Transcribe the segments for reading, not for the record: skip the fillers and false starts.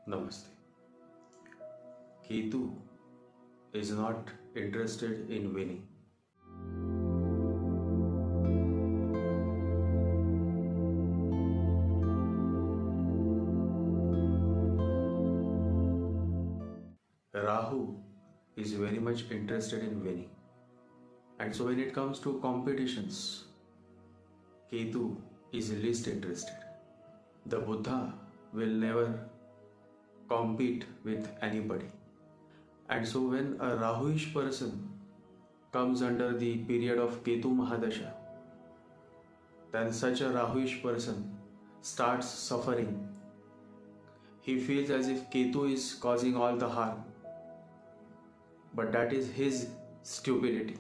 Namaste. Ketu is not interested in winning. Rahu is very much interested in winning. And so when it comes to competitions, Ketu is least interested. The Buddha will never compete with anybody. And so when a Rahuish person comes under the period of Ketu Mahadasha, then such a Rahuish person starts suffering. He feels as if Ketu is causing all the harm. But that is his stupidity.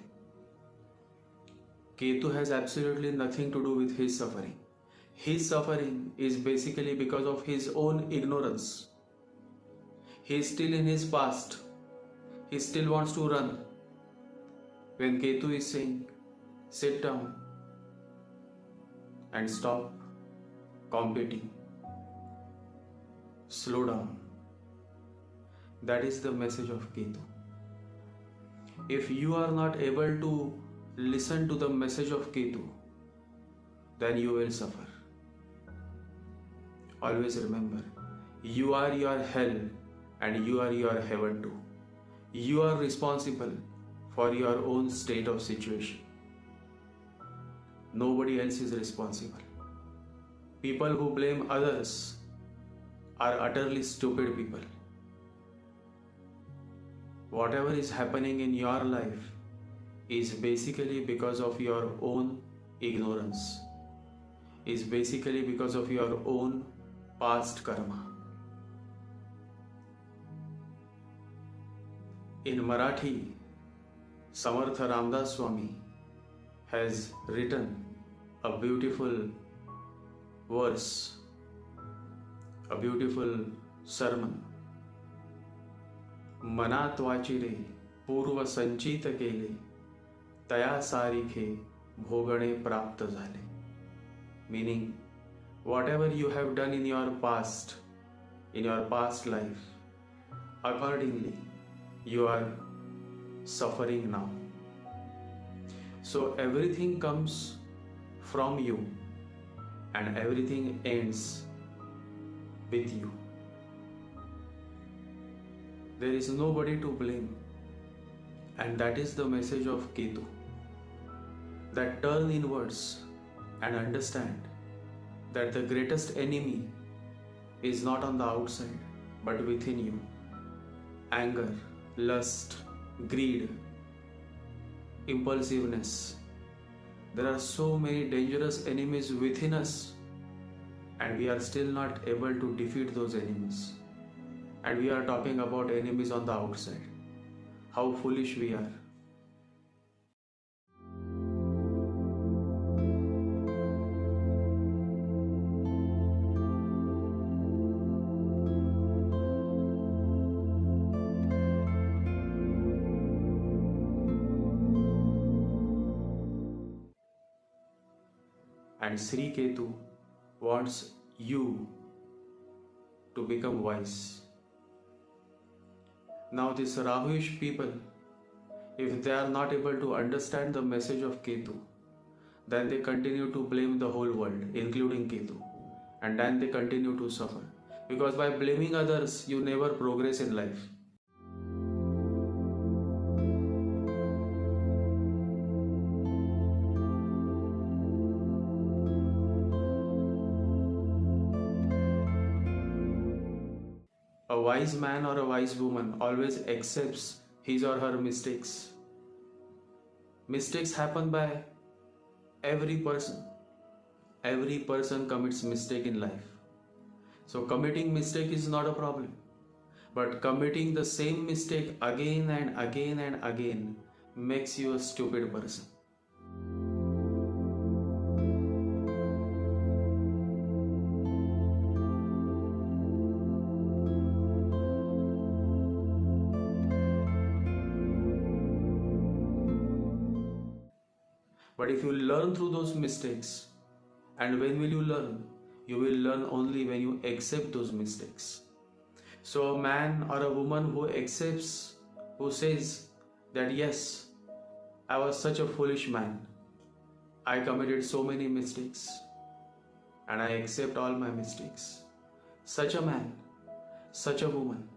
Ketu has absolutely nothing to do with his suffering. His suffering is basically because of his own ignorance. He is still in his past. He still wants to run. When Ketu is saying, sit down and stop competing, slow down. That is the message of Ketu. If you are not able to listen to the message of Ketu, then you will suffer. Always remember, you are your hell and you are your heaven too. You are responsible for your own state of situation. Nobody else is responsible. People who blame others are utterly stupid people. Whatever is happening in your life is basically because of your own ignorance, is basically because of your own past karma. In Marathi, Samartha Ramdas Swami has written a beautiful verse, a beautiful sermon. मनात वाचिरे पूर्व संचित केले तया सारिखे भोगणे प्राप्त झाले. Meaning, whatever you have done in your past life, accordingly you are suffering now. So everything comes from you and everything ends with you. There is nobody to blame, and that is the message of Ketu. That turn inwards and understand that the greatest enemy is not on the outside but within you. Anger, lust, greed, impulsiveness. There are so many dangerous enemies within us, and we are still not able to defeat those enemies. And we are talking about enemies on the outside. How foolish we are. And Sri Ketu wants you to become wise. Now these Rahuish people, if they are not able to understand the message of Ketu, then they continue to blame the whole world, including Ketu. And then they continue to suffer. Because by blaming others, you never progress in life. A wise man or a wise woman always accepts his or her mistakes. Mistakes happen by every person. Every person commits mistake in life. So committing mistake is not a problem. But committing the same mistake again and again and again makes you a stupid person. But if you learn through those mistakes, and when will you learn? You will learn only when you accept those mistakes. So a man or a woman who accepts, who says that yes, I was such a foolish man, I committed so many mistakes and I accept all my mistakes. Such a man, such a woman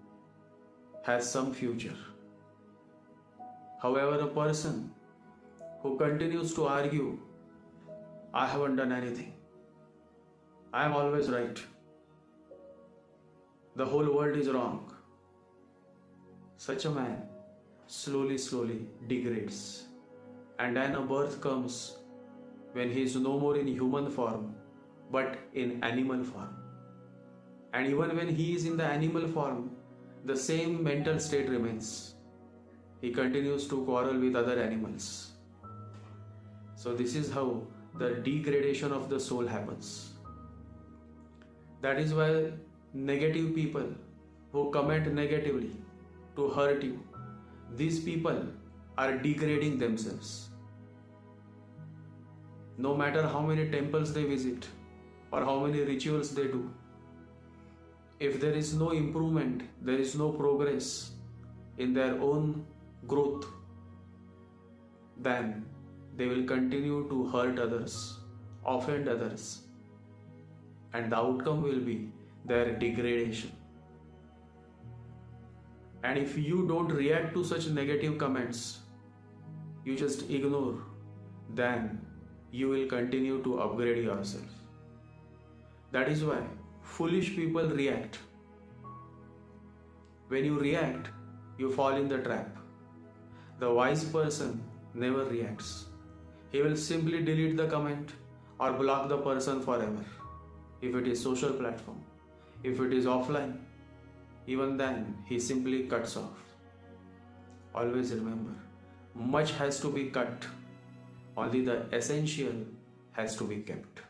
has some future. However, a person who continues to argue, I haven't done anything, I am always right, the whole world is wrong, such a man slowly degrades, and then a birth comes when he is no more in human form but in animal form. And even when he is in the animal form, the same mental state remains. He continues to quarrel with other animals. So this is how the degradation of the soul happens. That is why negative people who comment negatively to hurt you, these people are degrading themselves. No matter how many temples they visit or how many rituals they do, if there is no improvement, there is no progress in their own growth, then they will continue to hurt others, offend others, and the outcome will be their degradation. And if you don't react to such negative comments, you just ignore, then you will continue to upgrade yourself. That is why foolish people react. When you react, you fall in the trap. The wise person never reacts. He will simply delete the comment or block the person forever. If it is social platform, if it is offline, even then he simply cuts off. Always remember, much has to be cut, only the essential has to be kept.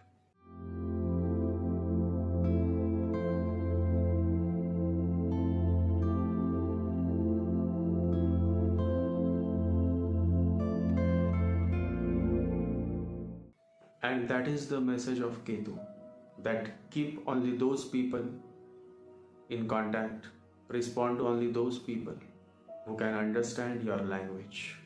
And that is the message of Ketu, that keep only those people in contact, respond to only those people who can understand your language.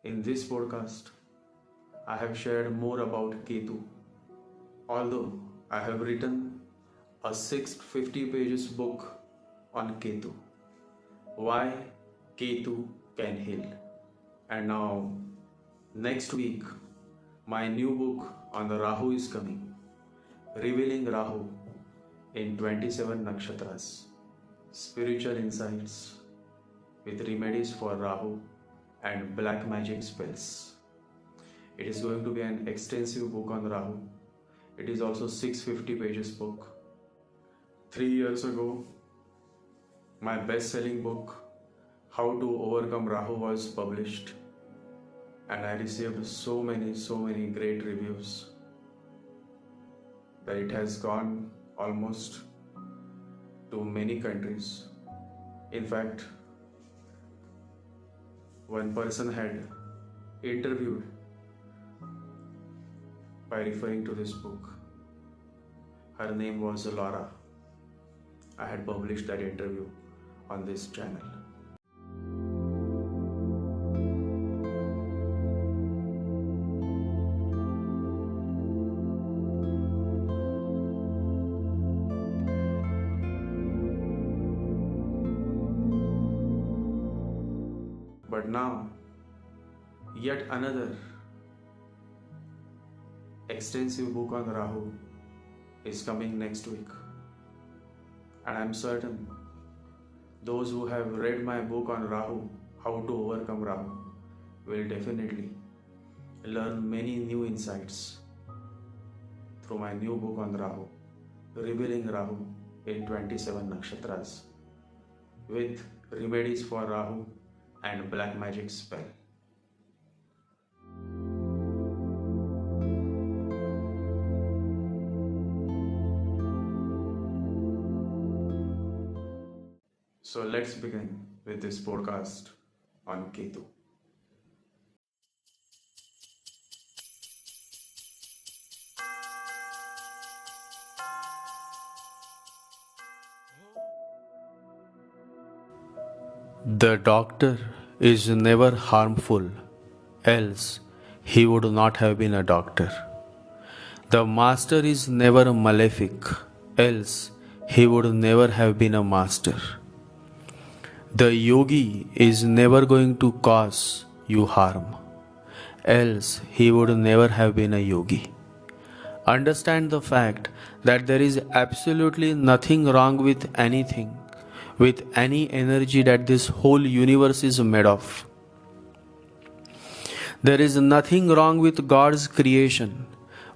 In this podcast, I have shared more about Ketu, although I have written a 650 pages book on Ketu, why Ketu can heal. And now next week my new book on the Rahu is coming, revealing Rahu in 27 nakshatras, spiritual insights with remedies for Rahu and black magic spells. It is going to be an extensive book on Rahu. It is also 650 pages book. 3 years ago, my best-selling book, How to Overcome RAHU, was published, and I received so many great reviews that it has gone almost to many countries. In fact, one person had interviewed by referring to this book. Her name was Laura. I had published that interview on this channel. But now, yet another extensive book on Rahu is coming next week. And I'm certain those who have read my book on Rahu, How to Overcome Rahu, will definitely learn many new insights through my new book on Rahu, revealing Rahu in 27 nakshatras, with remedies for Rahu and black magic spell. So let's begin with this podcast on Ketu. The doctor is never harmful, else he would not have been a doctor. The master is never malefic, else he would never have been a master. The yogi is never going to cause you harm, else he would never have been a yogi. Understand the fact that there is absolutely nothing wrong with anything, with any energy that this whole universe is made of. There is nothing wrong with God's creation.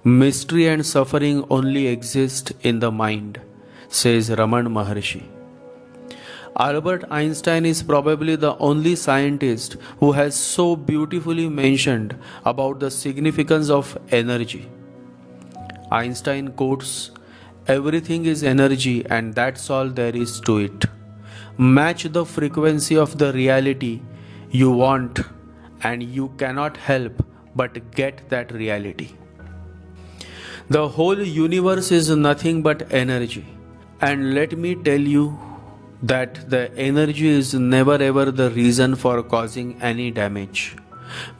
Mystery and suffering only exist in the mind, says Raman Maharshi. Albert Einstein is probably the only scientist who has so beautifully mentioned about the significance of energy. Einstein quotes, "Everything is energy and that's all there is to it. Match the frequency of the reality you want and you cannot help but get that reality." The whole universe is nothing but energy. And let me tell you that the energy is never ever the reason for causing any damage.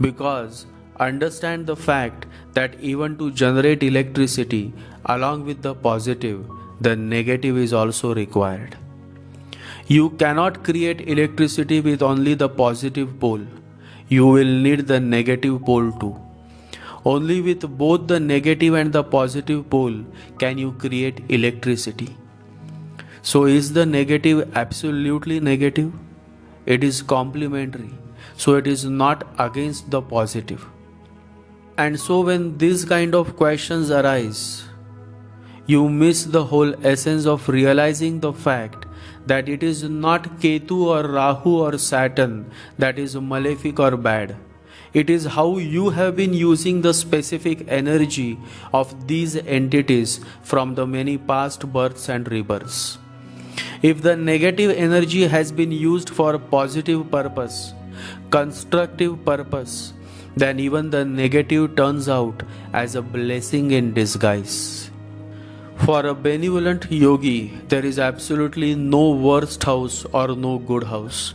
Because understand the fact that even to generate electricity, along with the positive, the negative is also required. You cannot create electricity with only the positive pole. You will need the negative pole too. Only with both the negative and the positive pole can you create electricity. So is the negative absolutely negative? It is complementary. So it is not against the positive. And so when these kind of questions arise, you miss the whole essence of realizing the fact that it is not Ketu or Rahu or Saturn that is malefic or bad. It is how you have been using the specific energy of these entities from the many past births and rebirths. If the negative energy has been used for positive purpose, constructive purpose, then even the negative turns out as a blessing in disguise. For a benevolent yogi, there is absolutely no worst house or no good house.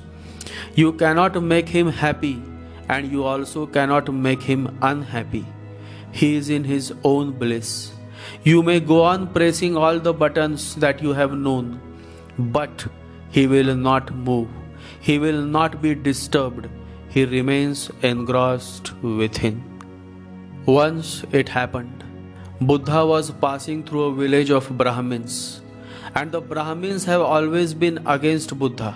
You cannot make him happy and you also cannot make him unhappy. He is in his own bliss. You may go on pressing all the buttons that you have known, but he will not move. He will not be disturbed. He remains engrossed within. Once it happened. Buddha was passing through a village of Brahmins, and the Brahmins have always been against Buddha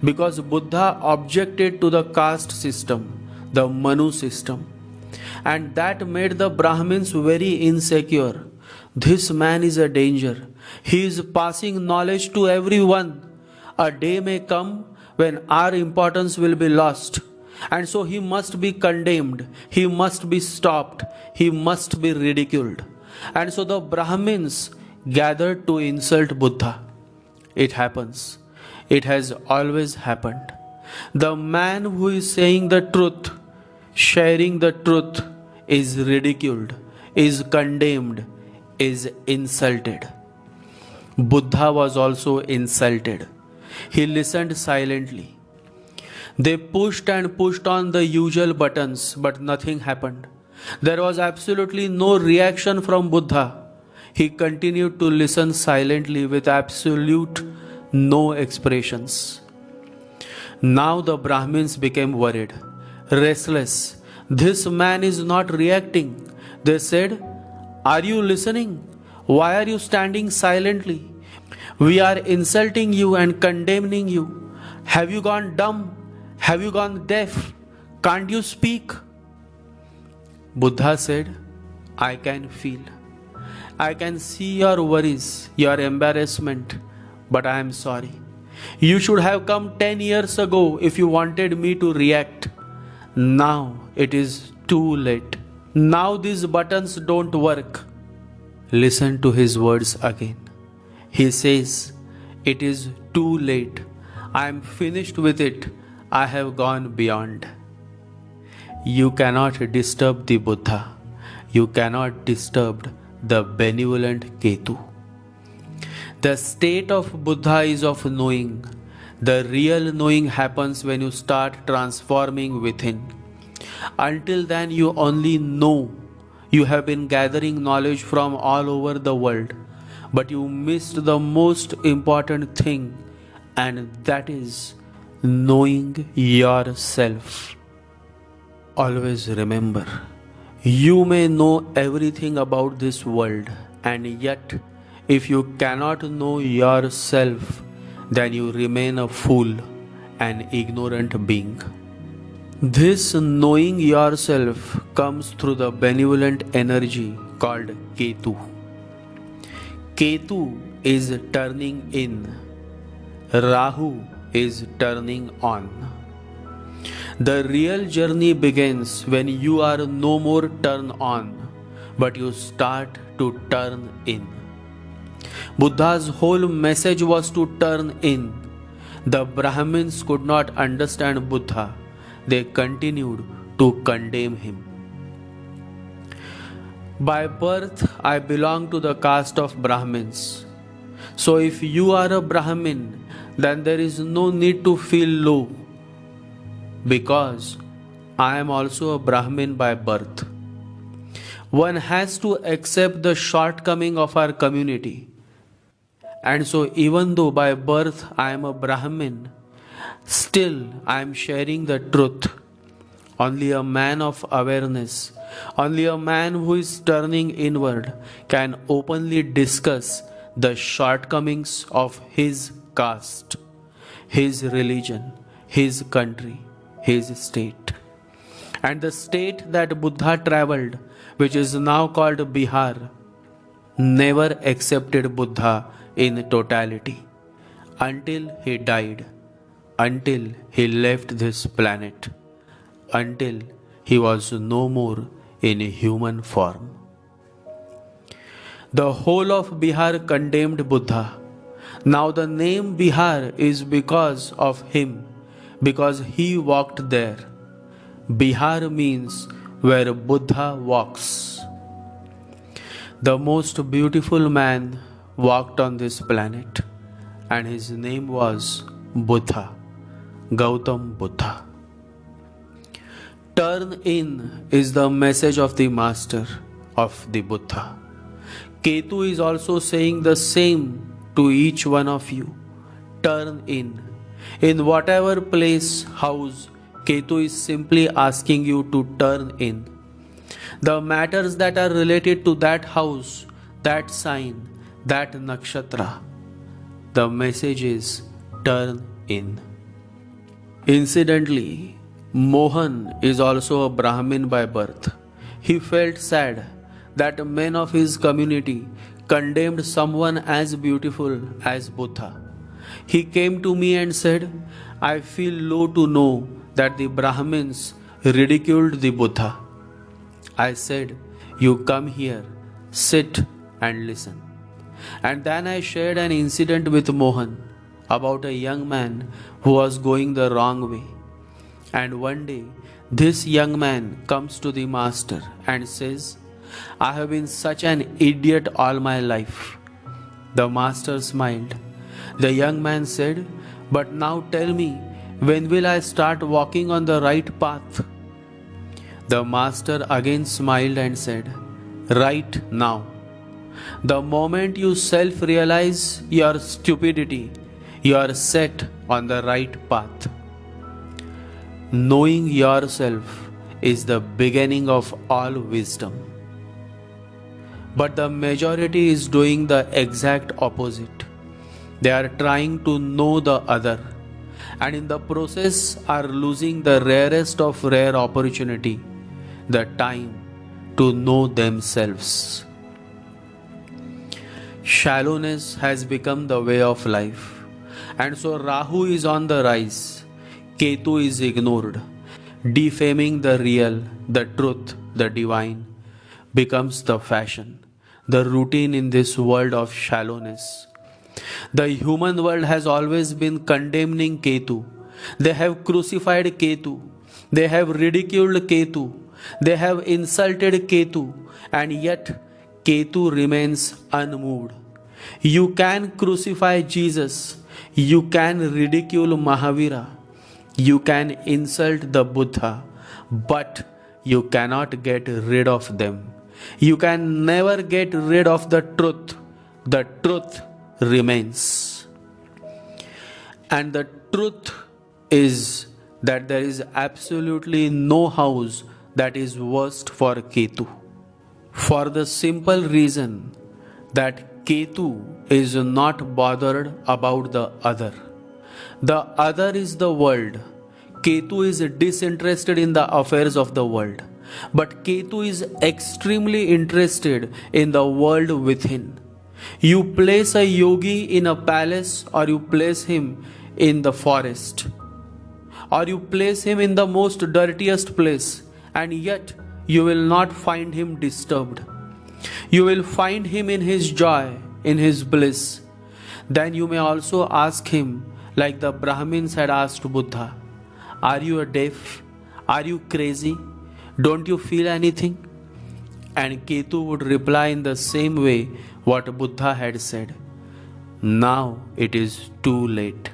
because Buddha objected to the caste system, the Manu system, and that made the Brahmins very insecure. This man is a danger. He is passing knowledge to everyone. A day may come when our importance will be lost, and so he must be condemned, he must be stopped, he must be ridiculed. And so the Brahmins gathered to insult Buddha. It happens. It has always happened. The man who is saying the truth, sharing the truth, is ridiculed, is condemned, is insulted. Buddha was also insulted. He listened silently. They pushed and pushed on the usual buttons, but nothing happened. There was absolutely no reaction from Buddha. He continued to listen silently with absolute no expressions. Now the Brahmins became worried, restless. This man is not reacting. They said, "Are you listening? Why are you standing silently? We are insulting you and condemning you. Have you gone dumb? Have you gone deaf? Can't you speak?" Buddha said, "I can feel. I can see your worries, your embarrassment, but I am sorry. You should have come 10 years ago if you wanted me to react. Now it is too late. Now these buttons don't work." Listen to his words again. He says, "It is too late. I am finished with it. I have gone beyond. You cannot disturb the Buddha. You cannot disturb the benevolent Ketu. The state of Buddha is of knowing. The real knowing happens when you start transforming within. Until then, you only know. You have been gathering knowledge from all over the world, but you missed the most important thing, and that is knowing yourself. Always remember, you may know everything about this world, and yet, if you cannot know yourself, then you remain a fool, an ignorant being. This knowing yourself comes through the benevolent energy called Ketu. Ketu is turning in, Rahu is turning on. The real journey begins when you are no more turn on, but you start to turn in. Buddha's whole message was to turn in. The Brahmins could not understand Buddha. They continued to condemn him. By birth, I belong to the caste of Brahmins. So if you are a Brahmin, then there is no need to feel low, because I am also a Brahmin by birth. One has to accept the shortcoming of our community. And so even though by birth I am a Brahmin, still I am sharing the truth. Only a man of awareness, only a man who is turning inward can openly discuss the shortcomings of his caste, his religion, his country, his state. And the state that Buddha traveled, which is now called Bihar, never accepted Buddha in totality until he died, until he left this planet, until he was no more in human form. The whole of Bihar condemned Buddha. Now the name Bihar is because of him, because he walked there. Bihar means where Buddha walks. The most beautiful man walked on this planet, and his name was Buddha, Gautam Buddha. Turn in is the message of the master, of the Buddha. Ketu is also saying the same to each one of you. Turn in. In whatever place, house, Ketu is simply asking you to turn in. The matters that are related to that house, that sign, that nakshatra, the message is turn in. Incidentally, Mohan is also a Brahmin by birth. He felt sad that men of his community condemned someone as beautiful as Buddha. He came to me and said, I feel low to know that the Brahmins ridiculed the Buddha. I said, you come here, sit and listen. And then I shared an incident with Mohan about a young man who was going the wrong way. And one day, this young man comes to the master and says, I have been such an idiot all my life. The master smiled. The young man said, but now tell me, when will I start walking on the right path? The master again smiled and said, right now. The moment you self-realize your stupidity, you are set on the right path. Knowing yourself is the beginning of all wisdom. But the majority is doing the exact opposite. They are trying to know the other, and in the process are losing the rarest of rare opportunity, the time to know themselves. Shallowness has become the way of life, and so Rahu is on the rise. Ketu is ignored. Defaming the real, the truth, the divine becomes the fashion, the routine in this world of shallowness. The human world has always been condemning Ketu. They have crucified Ketu. They have ridiculed Ketu. They have insulted Ketu. And yet Ketu remains unmoved. You can crucify Jesus. You can ridicule Mahavira. You can insult the Buddha. But you cannot get rid of them. You can never get rid of the truth. The truth remains. And the truth is that there is absolutely no house that is worst for Ketu. For the simple reason that Ketu is not bothered about the other. The other is the world. Ketu is disinterested in the affairs of the world. But Ketu is extremely interested in the world within. You place a yogi in a palace, or you place him in the forest, or you place him in the most dirtiest place, and yet you will not find him disturbed. You will find him in his joy, in his bliss. Then you may also ask him, like the Brahmins had asked Buddha, are you a deaf? Are you crazy? Don't you feel anything? And Ketu would reply in the same way what Buddha had said. Now it is too late.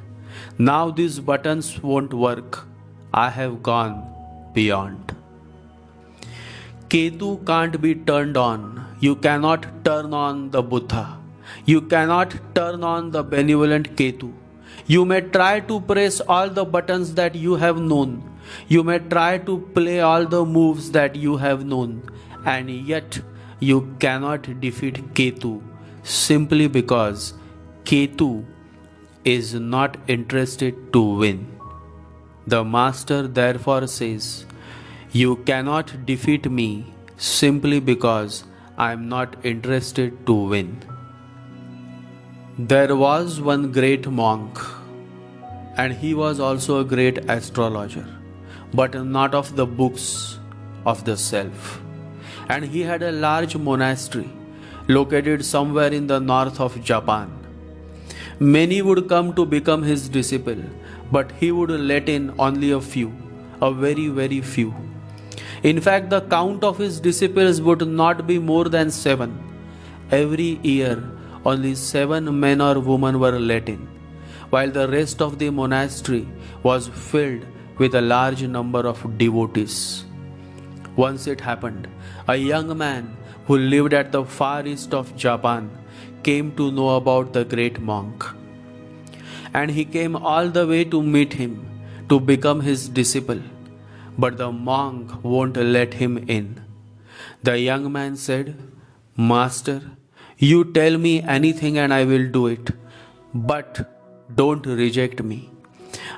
Now these buttons won't work. I have gone beyond. Ketu can't be turned on. You cannot turn on the Buddha. You cannot turn on the benevolent Ketu. You may try to press all the buttons that you have known. You may try to play all the moves that you have known. And yet you cannot defeat Ketu simply because Ketu is not interested to win. The master therefore says, you cannot defeat me simply because I am not interested to win. There was one great monk, and he was also a great astrologer, but not of the books of the self. And he had a large monastery located somewhere in the north of Japan. Many would come to become his disciple, but he would let in only a few, a very, very few. In fact, the count of his disciples would not be more than 7. Every year, only 7 men or women were let in, while the rest of the monastery was filled with a large number of devotees. Once it happened, a young man who lived at the far east of Japan came to know about the great monk. And he came all the way to meet him, to become his disciple. But the monk won't let him in. The young man said, Master, you tell me anything and I will do it, but don't reject me.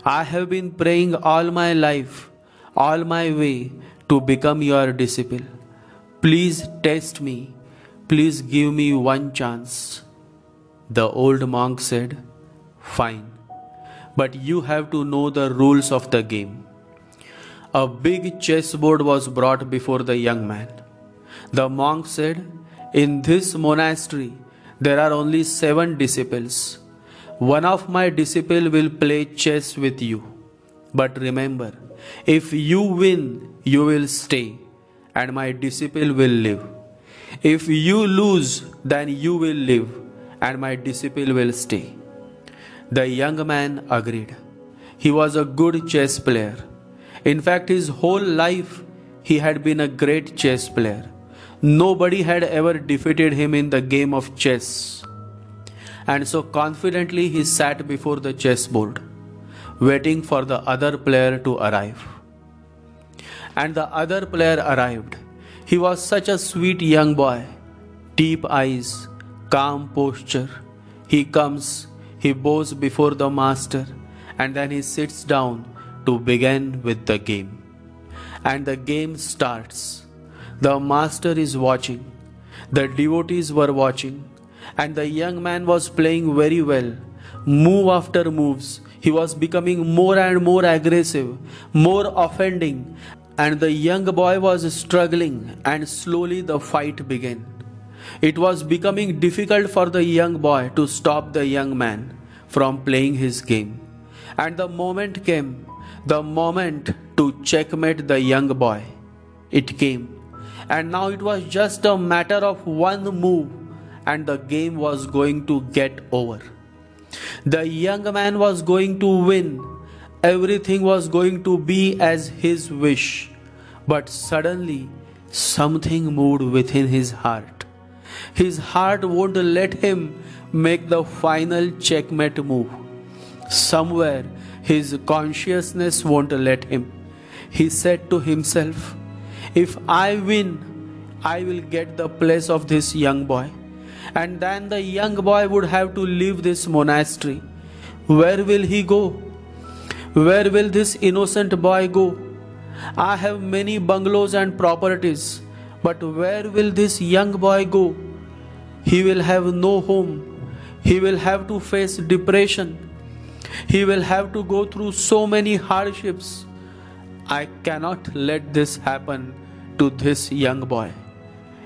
I have been praying all my life, all my way to become your disciple. Please test me. Please give me one chance. The old monk said, Fine, but you have to know the rules of the game. A big chessboard was brought before the young man. The monk said, In this monastery, there are only 7 disciples. One of my disciples will play chess with you. But remember, if you win, you will stay, and my disciple will live. If you lose, then you will live, and my disciple will stay. The young man agreed. He was a good chess player. In fact, his whole life he had been a great chess player. Nobody had ever defeated him in the game of chess. And so confidently he sat before the chessboard, waiting for the other player to arrive. And the other player arrived. He was such a sweet young boy, deep eyes, calm posture. He comes, he bows before the master, and then he sits down to begin with the game. And the game starts. The master is watching. The devotees were watching. And the young man was playing very well. Move after moves. He was becoming more and more aggressive, more offending. And the young boy was struggling, and slowly the fight began. It was becoming difficult for the young boy to stop the young man from playing his game. And the moment came, the moment to checkmate the young boy. It came. And now it was just a matter of one move and the game was going to get over. The young man was going to win. Everything was going to be as his wish. But suddenly, something moved within his heart. His heart won't let him make the final checkmate move. Somewhere, his consciousness won't let him. He said to himself, if I win, I will get the place of this young boy. And then the young boy would have to leave this monastery. Where will he go? Where will this innocent boy go? I have many bungalows and properties, but where will this young boy go? He will have no home. He will have to face depression. He will have to go through so many hardships. I cannot let this happen to this young boy.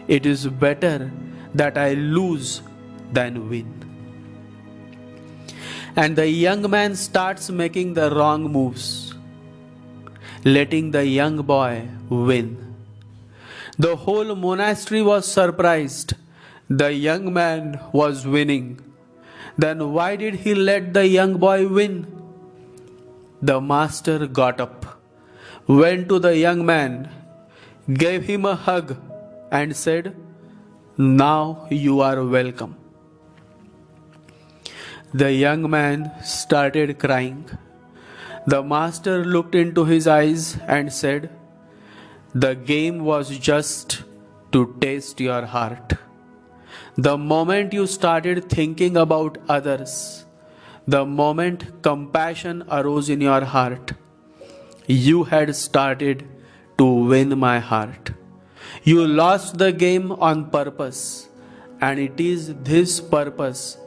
It is better that I lose than win. And the young man starts making the wrong moves, letting the young boy win. The whole monastery was surprised. The young man was winning. Then why did he let the young boy win? The master got up, went to the young man, gave him a hug and said, now you are welcome. The young man started crying. The master looked into his eyes and said, the game was just to test your heart. The moment you started thinking about others, the moment compassion arose in your heart, you had started to win my heart. You lost the game on purpose, and it is this purpose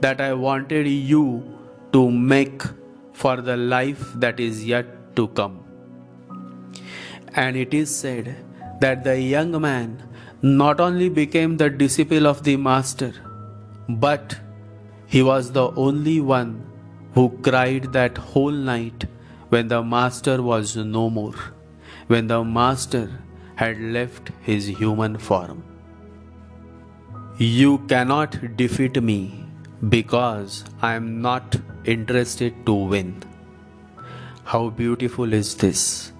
that I wanted you to make for the life that is yet to come. And it is said that the young man not only became the disciple of the master, but he was the only one who cried that whole night when the master was no more, when the master had left his human form. You cannot defeat me because I am not interested to win. How beautiful is this!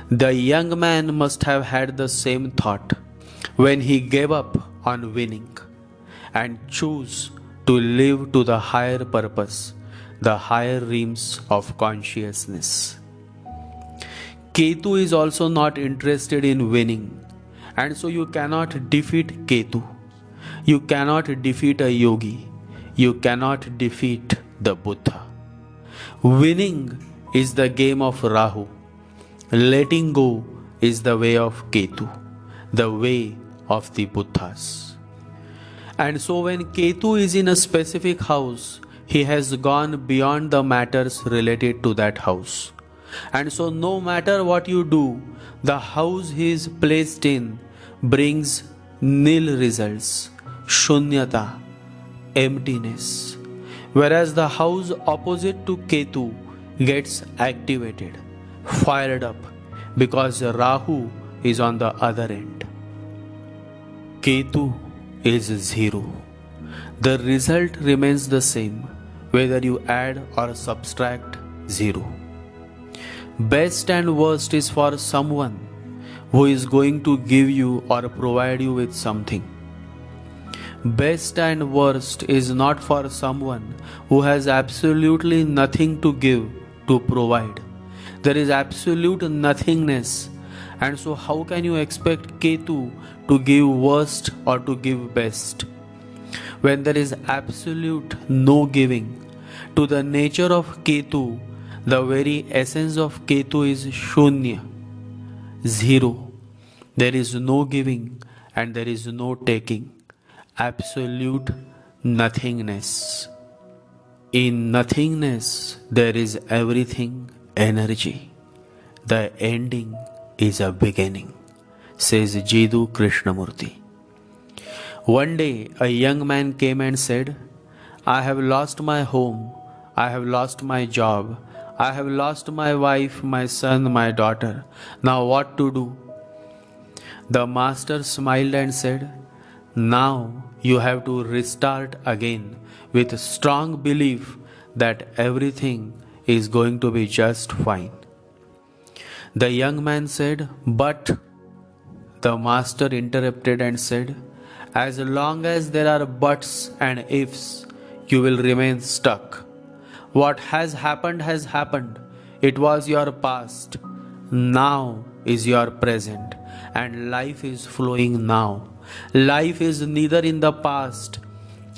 The young man must have had the same thought when he gave up on winning and chose to live to the higher purpose, the higher realms of consciousness. Ketu is also not interested in winning, and so you cannot defeat Ketu. You cannot defeat a yogi. You cannot defeat the Buddha. Winning is the game of Rahu. Letting go is the way of Ketu, the way of the Buddhas. And so when Ketu is in a specific house, he has gone beyond the matters related to that house. And so no matter what you do, the house he is placed in brings nil results, shunyata, emptiness. Whereas the house opposite to Ketu gets activated, fired up, because Rahu is on the other end. Ketu is zero. The result remains the same whether you add or subtract zero. Best and worst is for someone who is going to give you or provide you with something. Best and worst is not for someone who has absolutely nothing to give, to provide. There is absolute nothingness, and so how can you expect Ketu to give worst or to give best? When there is absolute no giving, to the nature of Ketu, the very essence of Ketu is shunya, zero. There is no giving and there is no taking. Absolute nothingness. In nothingness, there is everything energy. The ending is a beginning, says Jiddu Krishnamurti. One day a young man came and said, I have lost my home, I have lost my job, I have lost my wife, my son, my daughter. Now what to do? The master smiled and said, now you have to restart again with strong belief that everything is going to be just fine. The young man said, but the master interrupted and said, as long as there are buts and ifs, you will remain stuck. What has happened has happened. It was your past. Now is your present. And life is flowing now. Life is neither in the past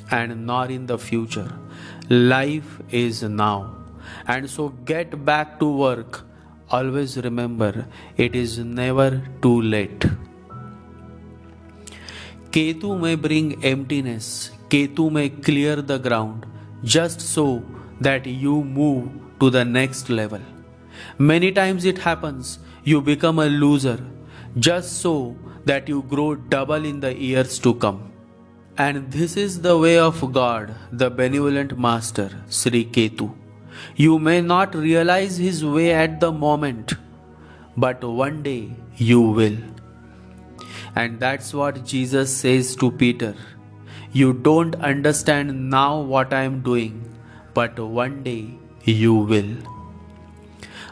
and nor in the future. Life is now. And so get back to work. Always remember, it is never too late. Ketu may bring emptiness. Ketu may clear the ground just so that you move to the next level. Many times it happens, you become a loser just so that you grow double in the years to come. And this is the way of God, the benevolent master, Sri Ketu. You may not realize his way at the moment, but one day you will. And that's what Jesus says to Peter. You don't understand now what I am doing, but one day you will.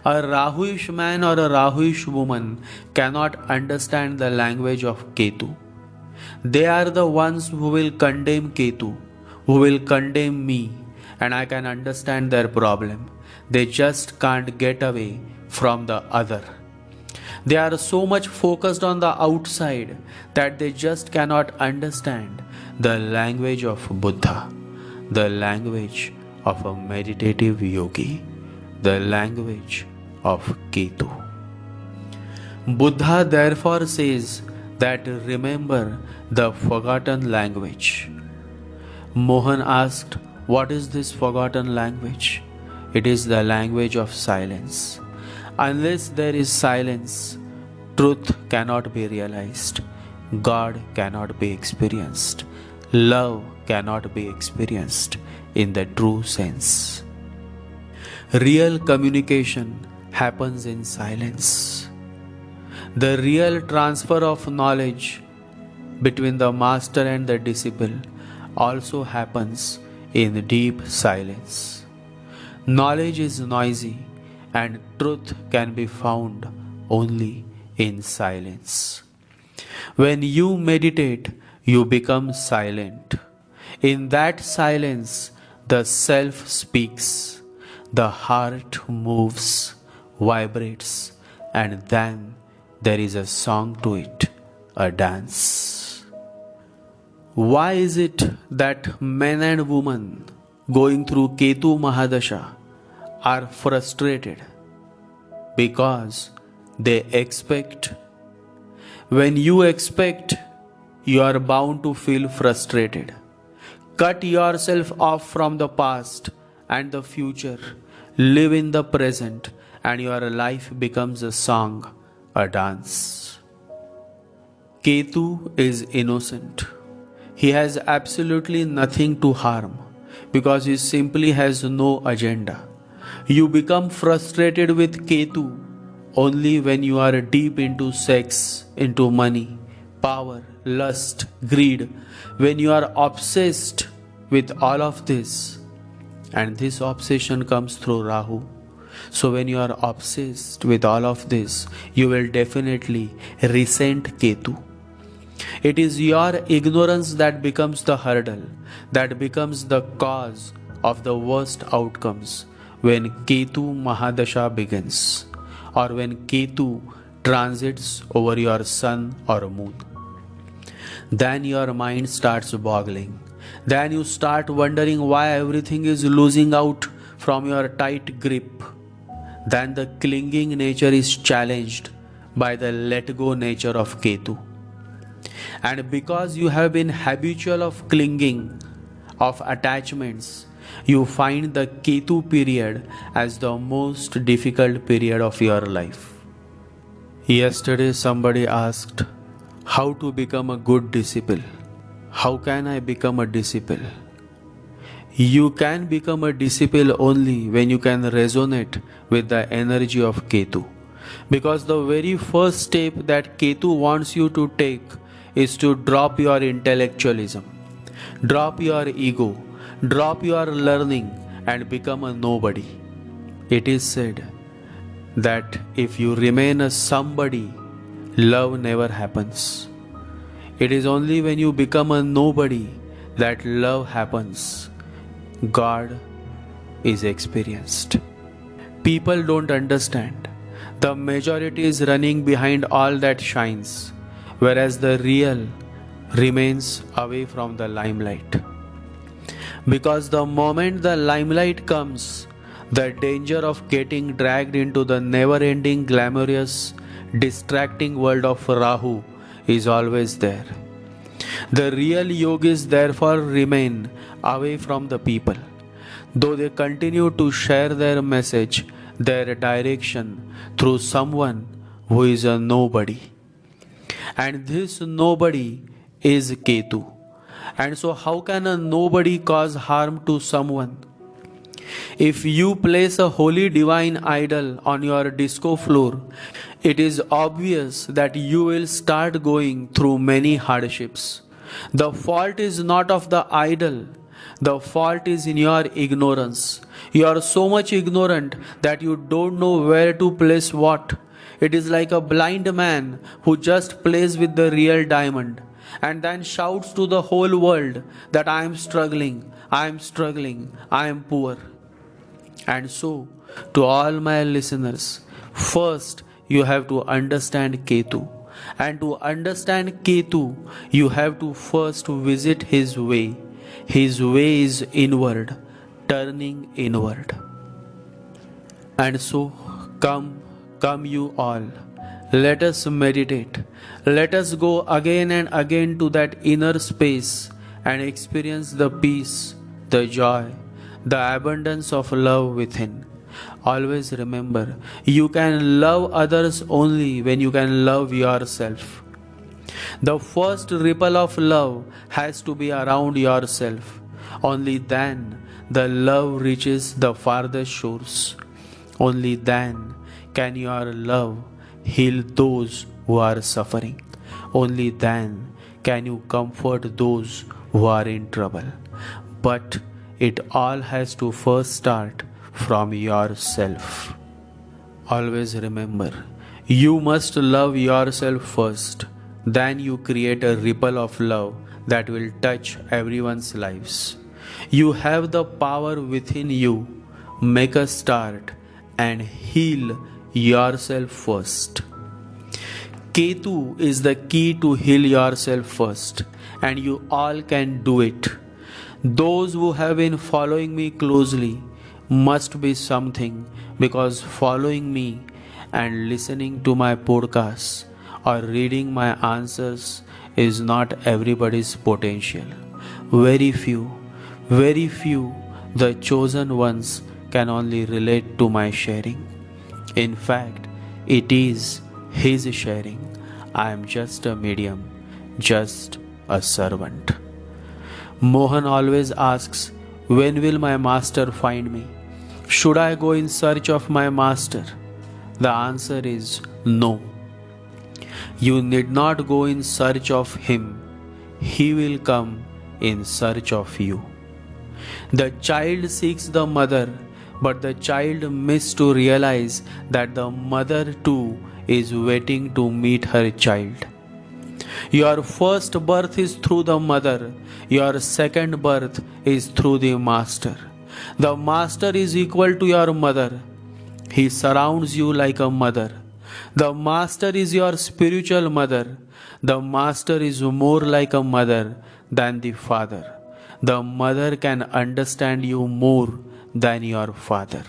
A Rahuish man or a Rahuish woman cannot understand the language of Ketu. They are the ones who will condemn Ketu, who will condemn me, and I can understand their problem. They just can't get away from the other. They are so much focused on the outside that they just cannot understand the language of Buddha, the language of a meditative yogi, the language of Ketu. Buddha therefore says that remember the forgotten language. Mohan asked, what is this forgotten language? It is the language of silence. Unless there is silence, truth cannot be realized, God cannot be experienced, love cannot be experienced in the true sense. Real communication happens in silence. The real transfer of knowledge between the master and the disciple also happens in deep silence. Knowledge is noisy and truth can be found only in silence. When you meditate, you become silent. In that silence, the self speaks, the heart moves, vibrates, and then there is a song to it, a dance. Why is it that men and women going through Ketu Mahadasha are frustrated? Because they expect. When you expect, you are bound to feel frustrated. Cut yourself off from the past and the future. Live in the present, and your life becomes a song, a dance. Ketu is innocent. He has absolutely nothing to harm because he simply has no agenda. You become frustrated with Ketu only when you are deep into sex, into money, power, lust, greed, when you are obsessed with all of this. And this obsession comes through Rahu. So when you are obsessed with all of this, you will definitely resent Ketu. It is your ignorance that becomes the hurdle, that becomes the cause of the worst outcomes when Ketu Mahadasha begins, or when Ketu transits over your sun or moon. Then your mind starts boggling. Then you start wondering why everything is losing out from your tight grip. Then the clinging nature is challenged by the let go nature of Ketu. And because you have been habitual of clinging, of attachments, you find the Ketu period as the most difficult period of your life. Yesterday somebody asked how to become a good disciple, How can I become a disciple? You can become a disciple only when you can resonate with the energy of Ketu. Because the very first step that Ketu wants you to take is to drop your intellectualism, drop your ego, drop your learning, and become a nobody. It is said that if you remain a somebody, love never happens. It is only when you become a nobody that love happens. God is experienced. People don't understand. The majority is running behind all that shines, whereas the real remains away from the limelight. Because the moment the limelight comes, the danger of getting dragged into the never-ending, glamorous, distracting world of Rahu is always there. The real yogis therefore remain away from the people, though they continue to share their message, their direction through someone who is a nobody. And this nobody is Ketu. And so how can a nobody cause harm to someone? If you place a holy divine idol on your disco floor, it is obvious that you will start going through many hardships. The fault is not of the idol. The fault is in your ignorance. You are so much ignorant that you don't know where to place what. It is like a blind man who just plays with the real diamond and then shouts to the whole world that I am struggling, I am struggling, I am poor. And so, to all my listeners, first you have to understand Ketu. And to understand Ketu, you have to first visit his way. His way is inward, turning inward. And so, come you all. Let us meditate. Let us go again and again to that inner space and experience the peace, the joy, the abundance of love within. Always remember, you can love others only when you can love yourself. The first ripple of love has to be around yourself. Only then the love reaches the farthest shores. Only then can your love heal those who are suffering. Only then can you comfort those who are in trouble. But it all has to first start from yourself. Always remember, you must love yourself first. Then you create a ripple of love that will touch everyone's lives. You have the power within you. Make a start and heal yourself first. Ketu is the key to heal yourself first, and you all can do it. Those who have been following me closely must be something, because following me and listening to my podcasts or reading my answers is not everybody's potential. Very few, the chosen ones can only relate to my sharing. In fact, it is his sharing. I am just a medium, just a servant. Mohan always asks, when will my master find me? Should I go in search of my master? The answer is no. You need not go in search of him. He will come in search of you. The child seeks the mother, but the child misses to realize that the mother too is waiting to meet her child. Your first birth is through the mother. Your second birth is through the master. The master is equal to your mother. He surrounds you like a mother. The master is your spiritual mother. The master is more like a mother than the father. The mother can understand you more than your father.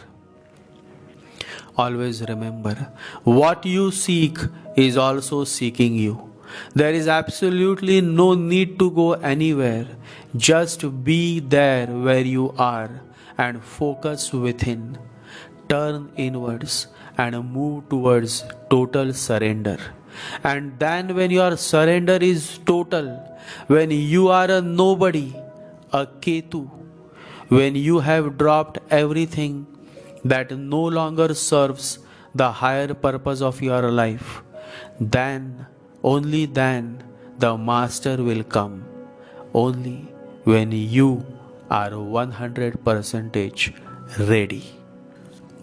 Always remember, what you seek is also seeking you. There is absolutely no need to go anywhere. Just be there where you are and focus within. turn inwards and move towards total surrender. And then, when your surrender is total, when you are a nobody, a Ketu, when you have dropped everything that no longer serves the higher purpose of your life, then, only then, the Master will come. Only when you are 100% ready.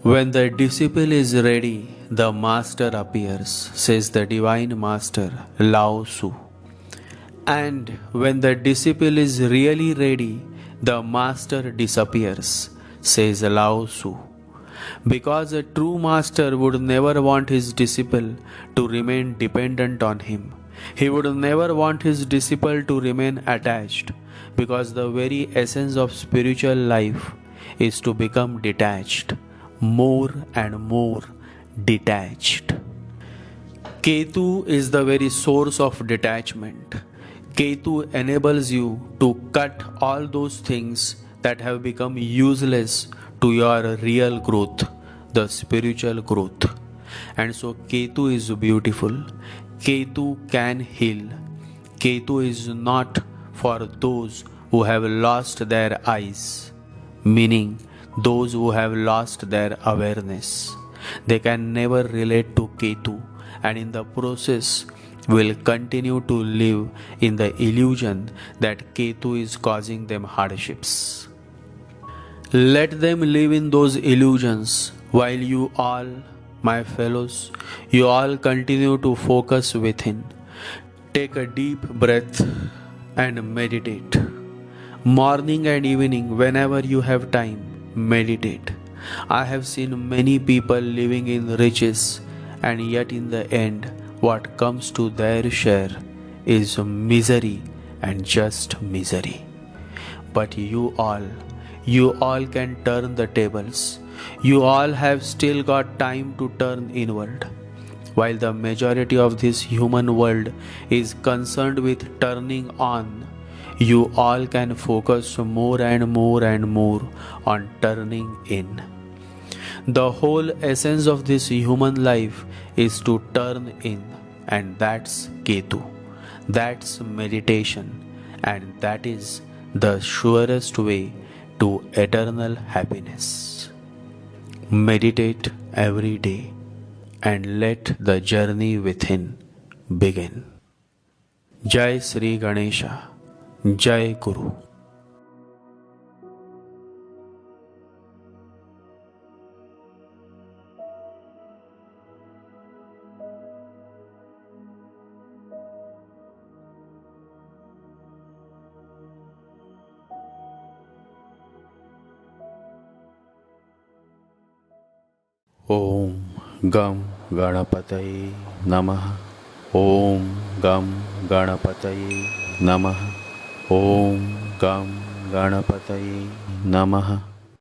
When the disciple is ready, the Master appears, says the Divine Master Lao Tzu. And when the disciple is really ready, the Master disappears, says Lao Tzu. Because a true master would never want his disciple to remain dependent on him. He would never want his disciple to remain attached, because the very essence of spiritual life is to become detached, more and more detached. Ketu is the very source of detachment. Ketu enables you to cut all those things that have become useless to your real growth, the spiritual growth. And so Ketu is beautiful. Ketu can heal. Ketu is not for those who have lost their eyes, meaning those who have lost their awareness. They can never relate to Ketu, and in the process will continue to live in the illusion that Ketu is causing them hardships. Let them live in those illusions while you all, my fellows, you all continue to focus within. Take a deep breath and meditate. Morning and evening, whenever you have time, meditate. I have seen many people living in riches, and yet in the end, what comes to their share is misery and just misery. But you all can turn the tables. You all have still got time to turn inward. While the majority of this human world is concerned with turning on, you all can focus more and more and more on turning in. The whole essence of this human life is to turn in, and that's Ketu. That's meditation, and that is the surest way to eternal happiness. Meditate every day and let the journey within begin. Jai Sri Ganesha, Jai Guru. Om Gam Ganapataye Namaha. Om Gam Ganapataye Namaha. Om Gam Ganapataye Namaha.